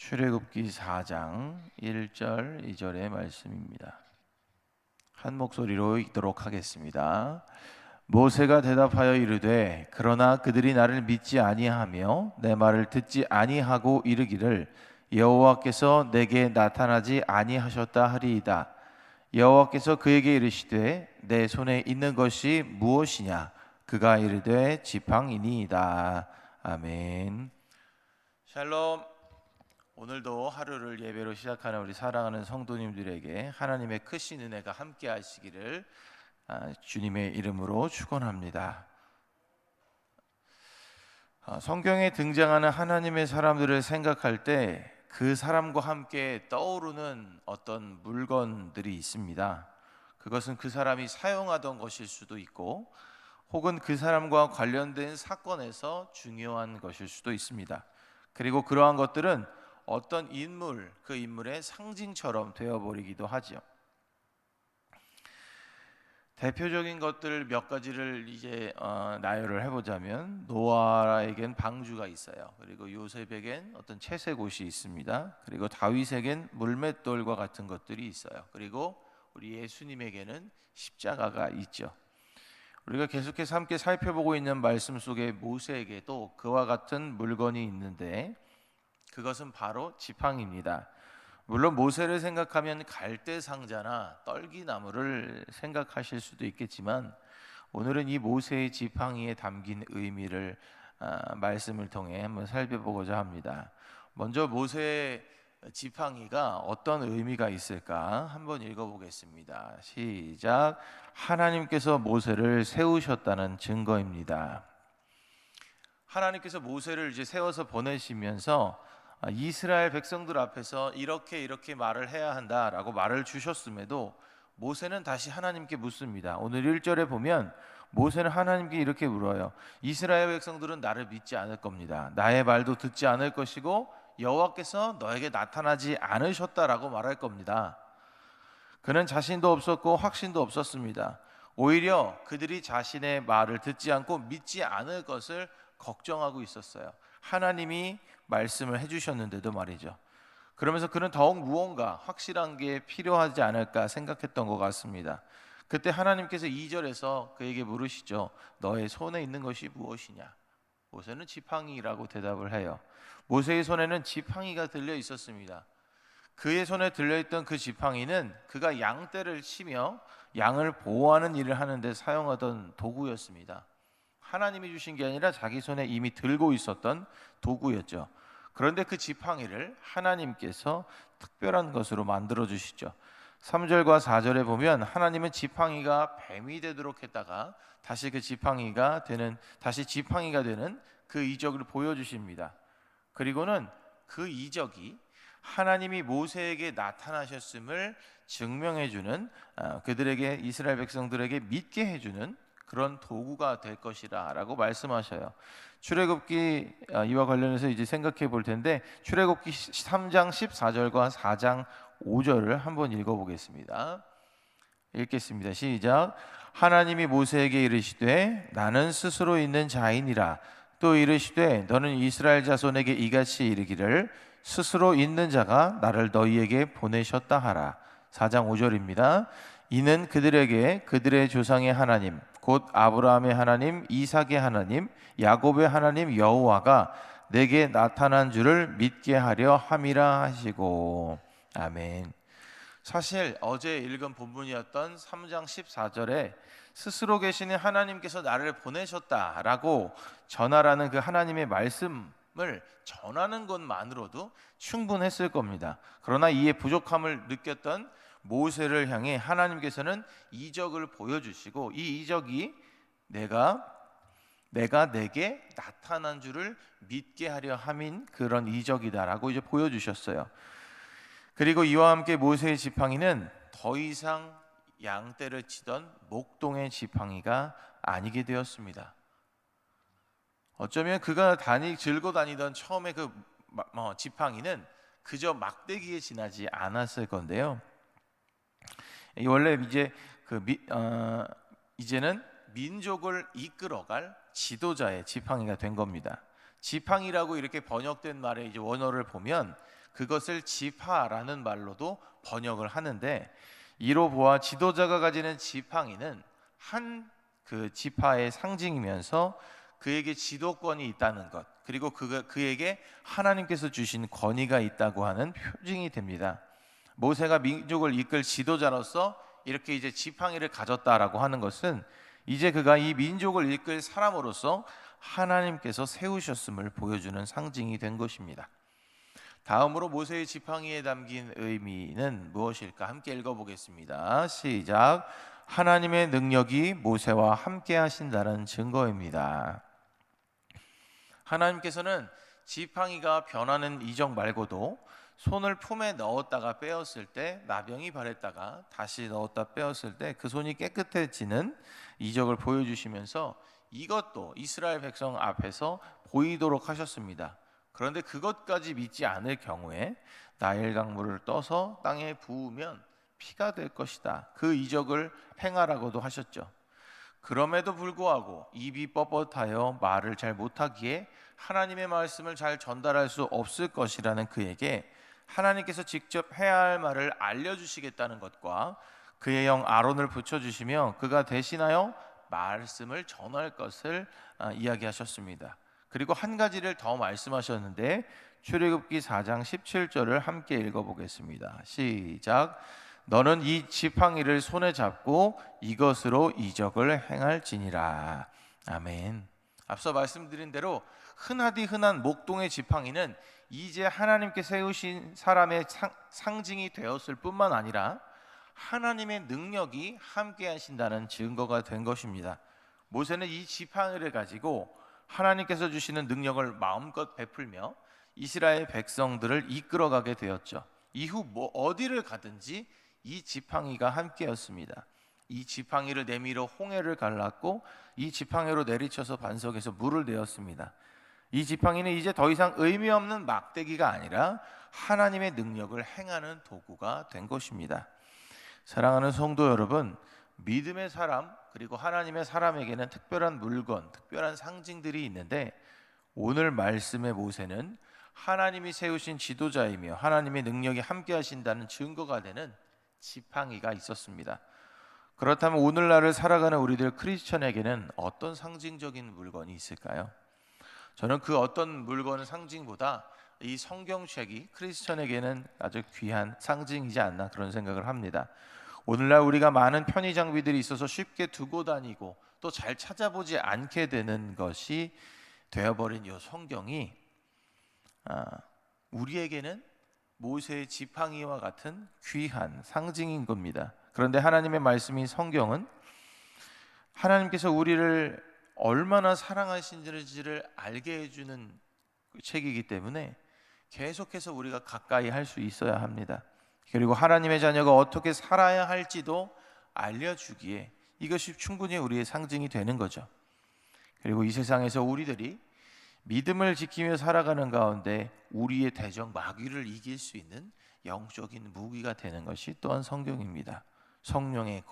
출애굽기 4장 1절 2절의 말씀입니다. 한 목소리로 읽도록 하겠습니다. 모세가 대답하여 이르되 그러나 그들이 나를 믿지 아니하며 내 말을 듣지 아니하고 이르기를 여호와께서 내게 나타나지 아니하셨다 하리이다. 여호와께서 그에게 이르시되 내 손에 있는 것이 무엇이냐? 그가 이르되 지팡이니이다. 아멘. 샬롬. 오늘도 하루를 예배로 시작하는 우리 사랑하는 성도님들에게 하나님의 크신 은혜가 함께 하시기를 주님의 이름으로 축원합니다. 성경에 등장하는 하나님의 사람들을 생각할 때 그 사람과 함께 떠오르는 어떤 물건들이 있습니다. 그것은 그 사람이 사용하던 것일 수도 있고 혹은 그 사람과 관련된 사건에서 중요한 것일 수도 있습니다. 그리고 그러한 것들은 어떤 인물, 그 인물의 상징처럼 되어버리기도 하죠. 대표적인 것들 몇 가지를 이제 나열을 해보자면 노아에겐 방주가 있어요. 그리고 요셉에겐 어떤 채색옷이 있습니다. 그리고 다윗에겐 물맷돌과 같은 것들이 있어요. 그리고 우리 예수님에게는 십자가가 있죠. 우리가 계속해서 함께 살펴보고 있는 말씀 속에 모세에게도 그와 같은 물건이 있는데 그것은 바로 지팡이입니다. 물론 모세를 생각하면 갈대 상자나 떨기나무를 생각하실 수도 있겠지만 오늘은 이 모세의 지팡이에 담긴 의미를 말씀을 통해 한번 살펴보고자 합니다. 먼저 모세의 지팡이가 어떤 의미가 있을까 한번 읽어보겠습니다. 시작. 하나님께서 모세를 세우셨다는 증거입니다. 하나님께서 모세를 이제 세워서 보내시면서 이스라엘 백성들 앞에서 이렇게 말을 해야 한다라고 말을 주셨음에도 모세는 다시 하나님께 묻습니다. 오늘 1절에 보면 모세는 하나님께 이렇게 물어요. 이스라엘 백성들은 나를 믿지 않을 겁니다. 나의 말도 듣지 않을 것이고 여호와께서 너에게 나타나지 않으셨다라고 말할 겁니다. 그는 자신도 없었고 확신도 없었습니다. 오히려 그들이 자신의 말을 듣지 않고 믿지 않을 것을 걱정하고 있었어요. 하나님이 말씀을 해주셨는데도 말이죠. 그러면서 그는 더욱 무언가 확실한 게 필요하지 않을까 생각했던 것 같습니다. 그때 하나님께서 2절에서 그에게 물으시죠. 너의 손에 있는 것이 무엇이냐? 모세는 지팡이라고 대답을 해요. 모세의 손에는 지팡이가 들려 있었습니다. 그의 손에 들려있던 그 지팡이는 그가 양떼를 치며 양을 보호하는 일을 하는데 사용하던 도구였습니다. 하나님이 주신 게 아니라 자기 손에 이미 들고 있었던 도구였죠. 그런데 그 지팡이를 하나님께서 특별한 것으로 만들어 주시죠. 3절과 4절에 보면 하나님은 지팡이가 뱀이 되도록 했다가 다시 지팡이가 되는 그 이적을 보여주십니다. 그리고는 그 이적이 하나님이 모세에게 나타나셨음을 증명해주는 그들에게 이스라엘 백성들에게 믿게 해주는 그런 도구가 될 것이라 라고 말씀하셔요. 출애굽기 이와 관련해서 이제 생각해 볼 텐데 출애굽기 3장 14절과 4장 5절을 한번 읽어보겠습니다. 읽겠습니다. 시작. 하나님이 모세에게 이르시되 나는 스스로 있는 자이니라. 또 이르시되 너는 이스라엘 자손에게 이같이 이르기를 스스로 있는 자가 나를 너희에게 보내셨다 하라. 4장 5절입니다. 이는 그들에게 그들의 조상의 하나님 곧 아브라함의 하나님, 이삭의 하나님, 야곱의 하나님 여호와가 내게 나타난 줄을 믿게 하려 함이라 하시고. 아멘. 사실 어제 읽은 본문이었던 3장 14절에 스스로 계시는 하나님께서 나를 보내셨다라고 전하라는 그 하나님의 말씀을 전하는 것만으로도 충분했을 겁니다. 그러나 이에 부족함을 느꼈던 모세를 향해 하나님께서는 이적을 보여주시고 이 이적이 내가 내게 나타난 줄을 믿게 하려 함인 그런 이적이다라고 이제 보여주셨어요. 그리고 이와 함께 모세의 지팡이는 더 이상 양떼를 치던 목동의 지팡이가 아니게 되었습니다. 어쩌면 그가 들고 다니던 처음에 그 지팡이는 그저 막대기에 지나지 않았을 건데요. 원래 이제는 민족을 이끌어갈 지도자의 지팡이가 된 겁니다. 지팡이라고 이렇게 번역된 말의 이제 원어를 보면 그것을 지파라는 말로도 번역을 하는데, 이로 보아 지도자가 가지는 지팡이는 한 그 지파의 상징이면서 그에게 지도권이 있다는 것, 그리고 그에게 하나님께서 주신 권위가 있다고 하는 표징이 됩니다. 모세가 민족을 이끌 지도자로서 이렇게 이제 지팡이를 가졌다라고 하는 것은 이제 그가 이 민족을 이끌 사람으로서 하나님께서 세우셨음을 보여주는 상징이 된 것입니다. 다음으로 모세의 지팡이에 담긴 의미는 무엇일까? 함께 읽어보겠습니다. 시작. 하나님의 능력이 모세와 함께 하신다는 증거입니다. 하나님께서는 지팡이가 변하는 이적 말고도 손을 품에 넣었다가 빼었을 때, 나병이 바랬다가 다시 넣었다 빼었을 때 그 손이 깨끗해지는 이적을 보여주시면서 이것도 이스라엘 백성 앞에서 보이도록 하셨습니다. 그런데 그것까지 믿지 않을 경우에 나일 강물을 떠서 땅에 부으면 피가 될 것이다, 그 이적을 행하라고도 하셨죠. 그럼에도 불구하고 입이 뻣뻣하여 말을 잘 못하기에 하나님의 말씀을 잘 전달할 수 없을 것이라는 그에게 하나님께서 직접 해야 할 말을 알려주시겠다는 것과 그의 영 아론을 붙여주시며 그가 대신하여 말씀을 전할 것을 이야기하셨습니다. 그리고 한 가지를 더 말씀하셨는데, 출애굽기 4장 17절을 함께 읽어보겠습니다. 시작. 너는 이 지팡이를 손에 잡고 이것으로 이적을 행할지니라. 아멘. 앞서 말씀드린 대로 흔하디 흔한 목동의 지팡이는 이제 하나님께 세우신 사람의 상징이 되었을 뿐만 아니라 하나님의 능력이 함께 하신다는 증거가 된 것입니다. 모세는 이 지팡이를 가지고 하나님께서 주시는 능력을 마음껏 베풀며 이스라엘 백성들을 이끌어가게 되었죠. 이후 어디를 가든지 이 지팡이가 함께였습니다. 이 지팡이를 내밀어 홍해를 갈랐고 이 지팡이로 내리쳐서 반석에서 물을 내었습니다. 이 지팡이는 이제 더 이상 의미 없는 막대기가 아니라 하나님의 능력을 행하는 도구가 된 것입니다. 사랑하는 성도 여러분, 믿음의 사람 그리고 하나님의 사람에게는 특별한 물건, 특별한 상징들이 있는데, 오늘 말씀의 모세는 하나님이 세우신 지도자이며 하나님의 능력이 함께 하신다는 증거가 되는 지팡이가 있었습니다. 그렇다면 오늘날을 살아가는 우리들 크리스천에게는 어떤 상징적인 물건이 있을까요? 저는 그 어떤 물건 상징보다 이 성경책이 크리스천에게는 아주 귀한 상징이지 않나 그런 생각을 합니다. 오늘날 우리가 많은 편의 장비들이 있어서 쉽게 두고 다니고 또 잘 찾아보지 않게 되는 것이 되어버린 이 성경이 우리에게는 모세의 지팡이와 같은 귀한 상징인 겁니다. 그런데 하나님의 말씀인 성경은 하나님께서 우리를 얼마나 사랑하신지를 알게 해주는 책이기 때문에 계속해서 우리가 가까이 할 수 있어야 합니다. 그리고 하나님의 자녀가 어떻게 살아야 할지도 알려주기에 이것이 충분히 우리의 상징이 되는 거죠. 그리고 이 세상에서 우리들이 믿음을 지키며 살아가는 가운데 우리의 대적 마귀를 이길 수 있는 영적인 무기가 되는 것이 또한 성경입니다. 성령의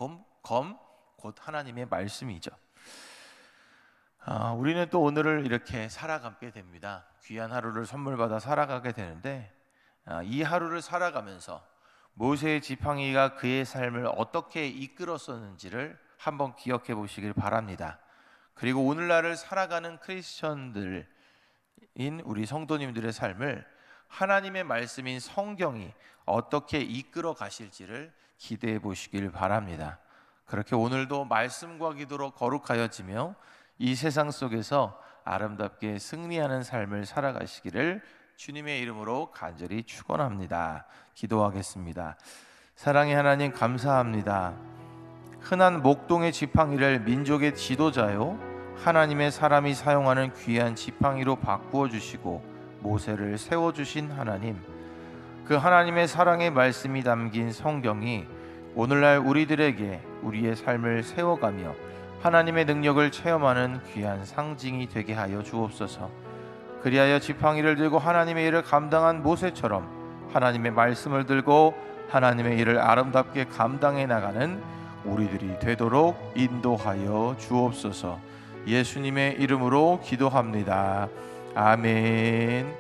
검, 곧 하나님의 말씀이죠. 우리는 또 오늘을 이렇게 살아가게 됩니다. 귀한 하루를 선물 받아 살아가게 되는데, 이 하루를 살아가면서 모세의 지팡이가 그의 삶을 어떻게 이끌었었는지를 한번 기억해 보시길 바랍니다. 그리고 오늘날을 살아가는 크리스천들인 우리 성도님들의 삶을 하나님의 말씀인 성경이 어떻게 이끌어 가실지를 기대해 보시길 바랍니다. 그렇게 오늘도 말씀과 기도로 거룩하여지며 이 세상 속에서 아름답게 승리하는 삶을 살아가시기를 주님의 이름으로 간절히 축원합니다. 기도하겠습니다. 사랑의 하나님, 감사합니다. 흔한 목동의 지팡이를 민족의 지도자요 하나님의 사람이 사용하는 귀한 지팡이로 바꾸어 주시고 모세를 세워 주신 하나님, 그 하나님의 사랑의 말씀이 담긴 성경이 오늘날 우리들에게 우리의 삶을 세워가며 하나님의 능력을 체험하는 귀한 상징이 되게 하여 주옵소서. 그리하여 지팡이를 들고 하나님의 일을 감당한 모세처럼 하나님의 말씀을 들고 하나님의 일을 아름답게 감당해 나가는 우리들이 되도록 인도하여 주옵소서. 예수님의 이름으로 기도합니다. 아멘.